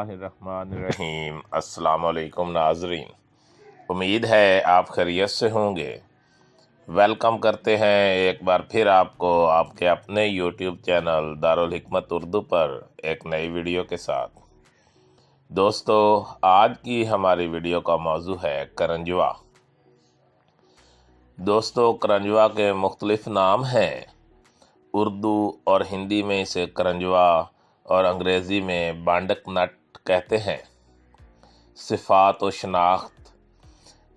बिस्मिल्लाहिर्रहमानिर्रहीम। अस्सलाम वालेकुम नाज़रीन, उम्मीद है आप खैरियत से होंगे। वेलकम करते हैं एक बार फिर आपको आपके अपने यूट्यूब चैनल दारुल हिकमत उर्दू पर एक नई वीडियो के साथ। दोस्तों, आज की हमारी वीडियो का मौजू है करंजवा। दोस्तों, करंजवा के मुख्तलिफ़ नाम हैं। उर्दू और हिंदी में इसे करंजवा और अंग्रेज़ी में बांडक नट कहते हैं। सिफ़ात व शनाख्त: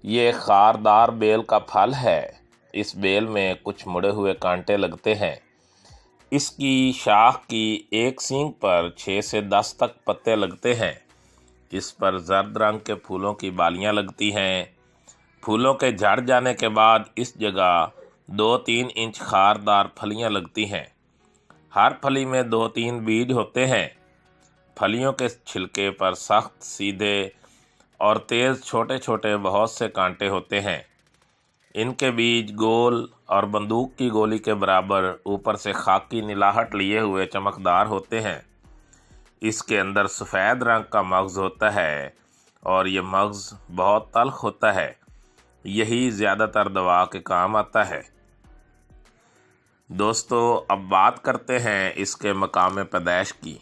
ये एक खारदार बेल का फल है। इस बेल में कुछ मुड़े हुए कांटे लगते हैं। इसकी शाख की एक सींग पर 6 से 10 तक पत्ते लगते हैं। इस पर जर्द रंग के फूलों की बालियां लगती हैं। फूलों के झड़ जाने के बाद इस जगह 2-3 इंच खारदार फलियां लगती हैं। हर फली में 2-3 बीज होते हैं। फलियों के छिलके पर सख्त, सीधे और तेज़ छोटे छोटे बहुत से कांटे होते हैं। इनके बीज गोल और बंदूक की गोली के बराबर ऊपर से खाकी नीलाहट लिए हुए चमकदार होते हैं। इसके अंदर सफ़ेद रंग का मग़ज़ होता है और ये मग़ज़ बहुत तल्ख़ होता है। यही ज़्यादातर दवा के काम आता है। दोस्तों, अब बात करते हैं इसके मकाम पैदाइश की।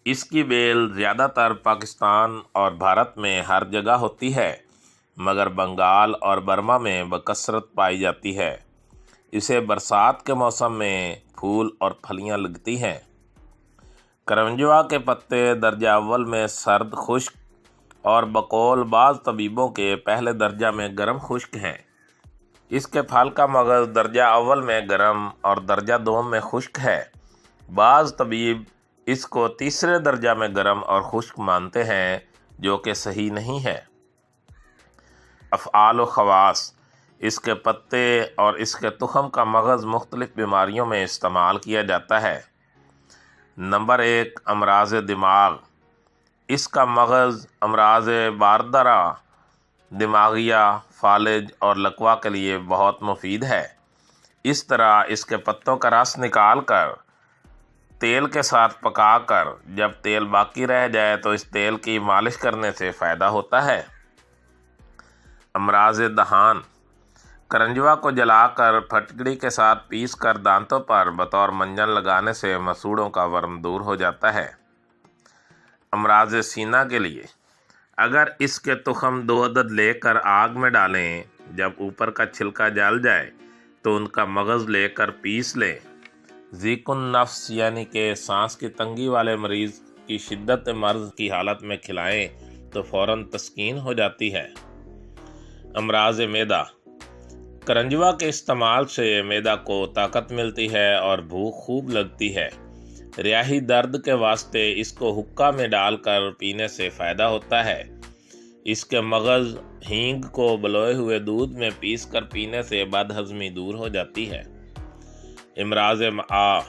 इसकी बेल ज़्यादातर पाकिस्तान और भारत में हर जगह होती है, मगर बंगाल और बर्मा में बकसरत पाई जाती है। इसे बरसात के मौसम में फूल और फलियां लगती हैं। करंजवा के पत्ते दर्जा अव्वल में सर्द खुश्क और बकौल बाज़ तबीबों के पहले दर्जा में गर्म खुश्क हैं। इसके फल का मग़ज़ दर्जा अव्वल में गर्म और दर्जा दोम में खुश्क है। बाज़ तबीब इसको तीसरे दर्जा में गर्म और खुश्क मानते हैं, जो कि सही नहीं है। अफ़आल व ख़वास: इसके पत्ते और इसके तुख़म का मग़ज़ मुख्तलिफ़ बीमारियों में इस्तेमाल किया जाता है। नंबर 1, अमराज़ दिमाग। इसका मग़ज़ अमराज़ बारदरा, दिमागिया, फालिज और लकवा के लिए बहुत मुफीद है। इस तरह इसके पत्तों का रस निकाल कर तेल के साथ पकाकर जब तेल बाकी रह जाए तो इस तेल की मालिश करने से फ़ायदा होता है। अमराज़ दहान: करंजवा को जलाकर फटकड़ी के साथ पीस कर दांतों पर बतौर मंजन लगाने से मसूड़ों का वर्म दूर हो जाता है। अमराज़ सीना के लिए अगर इसके तुख़म 2 अदद लेकर आग में डालें, जब ऊपर का छिलका जल जाए तो उनका मग़ज़ लेकर पीस लें। ज़ीकुन नफ्स यानी कि सांस की तंगी वाले मरीज़ की शिद्दत मर्ज़ की हालत में खिलाएं तो फ़ौरन तस्कीन हो जाती है। अमराज़ मैदा: करंजवा के इस्तेमाल से मैदा को ताकत मिलती है और भूख खूब लगती है। रियाही दर्द के वास्ते इसको हुक्का में डालकर पीने से फ़ायदा होता है। इसके मग़ज़ हींग को बलोए हुए दूध में पीस कर पीने से बदहज़मी दूर हो जाती है। इमराज़ आ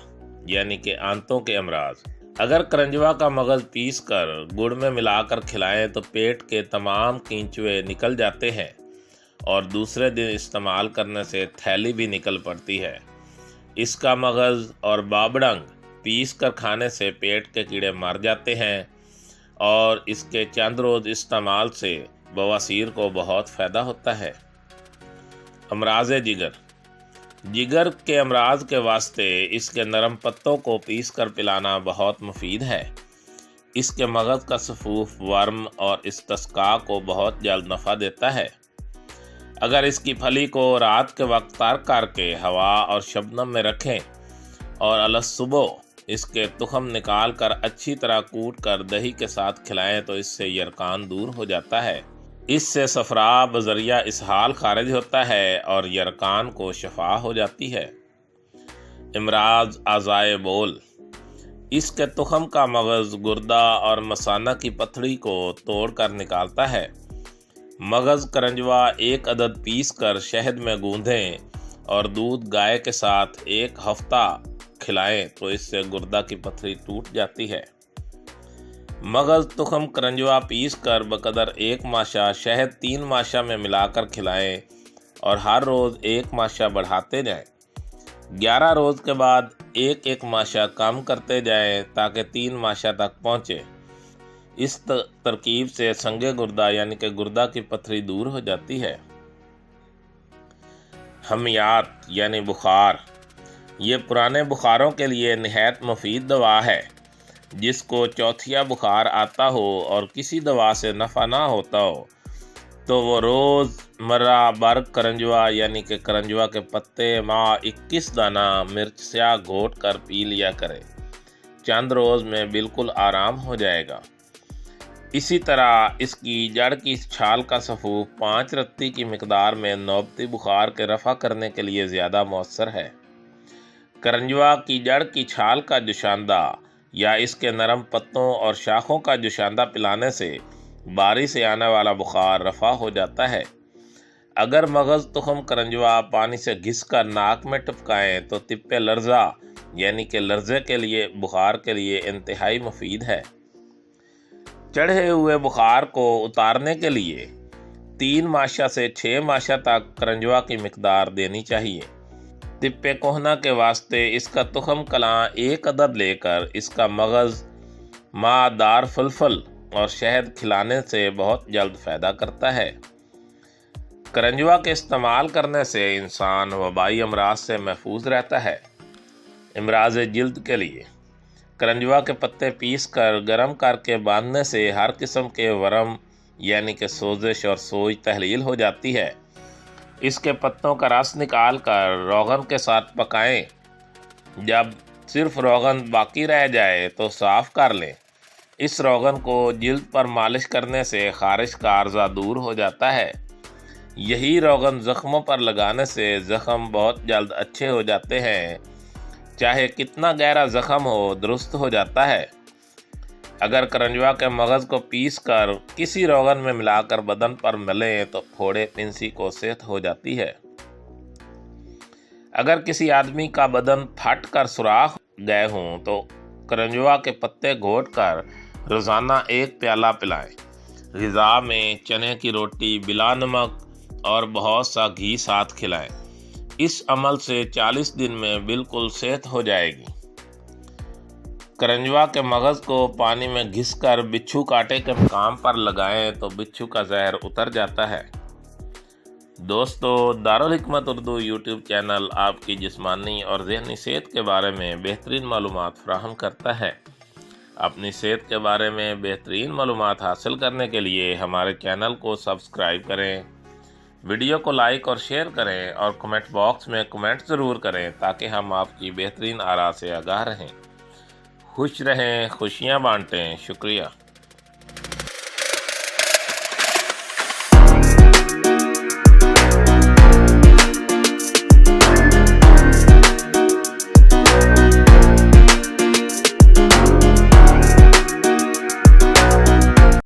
यानी कि आंतों के अमराज: अगर करंजवा का मग़ज़ पीस कर गुड़ में मिलाकर खिलाएं तो पेट के तमाम कींचुए निकल जाते हैं और दूसरे दिन इस्तेमाल करने से थैली भी निकल पड़ती है। इसका मग़ज़ और बाबड़ंग पीस कर खाने से पेट के कीड़े मर जाते हैं और इसके चंद रोज़ इस्तेमाल से बवासीर को बहुत फ़ायदा होता है। अमराज़ जिगर के अमराज के वास्ते इसके नरम पत्तों को पीस कर पिलाना बहुत मुफीद है। इसके मग़ज़ का सफ़ूफ वर्म और इस्तिस्का को बहुत जल्द नफ़ा देता है। अगर इसकी फली को रात के वक्त तर करके हवा और शबनम में रखें और अलसुबह इसके तुख़म निकाल कर अच्छी तरह कूट कर दही के साथ खिलाएं तो इससे यरकान दूर हो जाता है। इससे सफरा बज़रिया इसहाल खारिज होता है और यरकान को शफा हो जाती है। इमराज आज़ाए बोल: इसके तुख़म का मग़ज़ गुर्दा और मसाना की पथड़ी को तोड़ कर निकालता है। मग़ज़ करंजवा 1 अदद पीस कर शहद में गूंदें और दूध गाय के साथ 1 हफ्ता खिलाएं तो इससे गुर्दा की पथरी टूट जाती है। मग़ज़ तुख़म करंजवा पीस कर बकदर 1 माशा शहद 3 माशा में मिलाकर खिलाएं और हर रोज़ 1 माशा बढ़ाते जाएं। 11 रोज़ के बाद 1-1 माशा कम करते जाएं ताकि 3 माशा तक पहुँचे। اس ترکیب سے سنگ گردہ یعنی کہ گردہ کی پتھری دور ہو جاتی ہے۔ حمیات یعنی بخار، یہ پرانے بخاروں کے لیے نہایت مفید دوا ہے۔ جس کو چوتھیا بخار آتا ہو اور کسی دوا سے نفع نہ ہوتا ہو تو وہ روز مرہ برگ کرنجوا یعنی کہ کرنجوا کے پتے 21 دانہ مرچ سیاہ گھوٹ کر پی لیا کرے، چند روز میں بالکل آرام ہو جائے گا۔ اسی طرح اس کی جڑ کی چھال کا سفوف 5 رتی کی مقدار میں نوبتی بخار کے رفع کرنے کے لیے زیادہ مؤثر ہے۔ کرنجوا کی جڑ کی چھال کا جوشاندہ یا اس کے نرم پتوں اور شاخوں کا جوشاندہ پلانے سے باری سے آنے والا بخار رفع ہو جاتا ہے۔ اگر مغز تخم کرنجوا پانی سے گھس کر ناک میں ٹپکائیں تو طب لرزہ یعنی کہ لرزے کے لیے بخار کے لیے انتہائی مفید ہے۔ چڑھے ہوئے بخار کو اتارنے کے لیے 3 ماشا سے 6 ماشا تک کرنجوا کی مقدار دینی چاہیے۔ طب کہنا کے واسطے اس کا تخم کلاں 1 عدد لے کر اس کا مغز ماء دار فلفل اور شہد کھلانے سے بہت جلد فائدہ کرتا ہے۔ کرنجوا کے استعمال کرنے سے انسان وبائی امراض سے محفوظ رہتا ہے۔ امراض جلد کے لیے کرنجوا کے پتے پیس کر گرم کر کے باندھنے سے ہر قسم کے ورم یعنی کہ سوزش اور سوج تحلیل ہو جاتی ہے۔ اس کے پتوں کا رس نکال کر روغن کے ساتھ پکائیں۔ جب صرف روغن باقی رہ جائے تو صاف کر لیں۔ اس روغن کو جلد پر مالش کرنے سے خارش کا عارضہ دور ہو جاتا ہے۔ یہی روغن زخموں پر لگانے سے زخم بہت جلد اچھے ہو جاتے ہیں، چاہے کتنا گہرا زخم ہو درست ہو جاتا ہے۔ اگر کرنجوا کے مغز کو پیس کر کسی روغن میں ملا کر بدن پر ملیں تو پھوڑے پھنسی کو صحت ہو جاتی ہے۔ اگر کسی آدمی کا بدن پھٹ کر سوراخ گئے ہوں تو کرنجوا کے پتے گھوٹ کر روزانہ 1 پیالہ پلائیں۔ غذا میں چنے کی روٹی بلا نمک اور بہت سا گھی ساتھ کھلائیں۔ اس عمل سے 40 دن میں بالکل صحت ہو جائے گی۔ کرنجوا کے مغز کو پانی میں گھس کر بچھو کاٹے کے مقام پر لگائیں تو بچھو کا زہر اتر جاتا ہے۔ دوستو، دارالحکمت اردو یوٹیوب چینل آپ کی جسمانی اور ذہنی صحت کے بارے میں بہترین معلومات فراہم کرتا ہے۔ اپنی صحت کے بارے میں بہترین معلومات حاصل کرنے کے لیے ہمارے چینل کو سبسکرائب کریں، ویڈیو کو لائک اور شیئر کریں اور کمنٹ باکس میں کمنٹ ضرور کریں تاکہ ہم آپ کی بہترین آراء سے آگاہ رہیں۔ خوش رہیں، خوشیاں بانٹیں۔ شکریہ۔